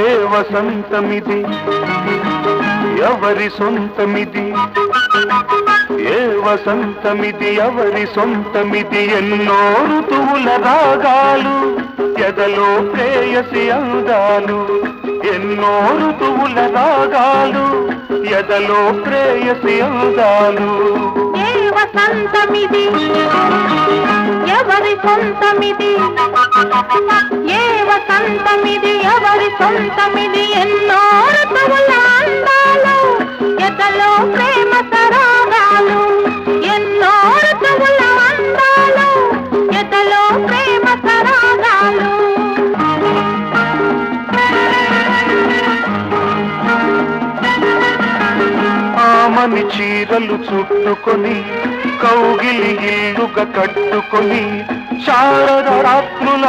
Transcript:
ఏ వసంతమిది ఎవరి సొంతమిది, ఏ వసంతమిది ఎవరి సొంతమిది, ఎన్నో ఋతువుల రాగాలు ఎదలో ప్రేయసి అందాలు, ఎన్నో ఋతువుల రాగాలు ఎదలో ప్రేయసి అందాలు. ఏ వసంతమిది ఎవరి సొంతమిది, ఏ వసంతమిది ఎవరి సొంతమిది, ఎన్నో ఋతువుల అందాలు ఎదలో ప్రేమ సరాగాలు, ఎన్నో ఋతువుల అందాలు ఎదలో ప్రేమ సరాగాలు. ఆమని చీరలు చుట్టుకొని కౌగిలి ఇల్లుగా కట్టుకొని శారద రాత్రుల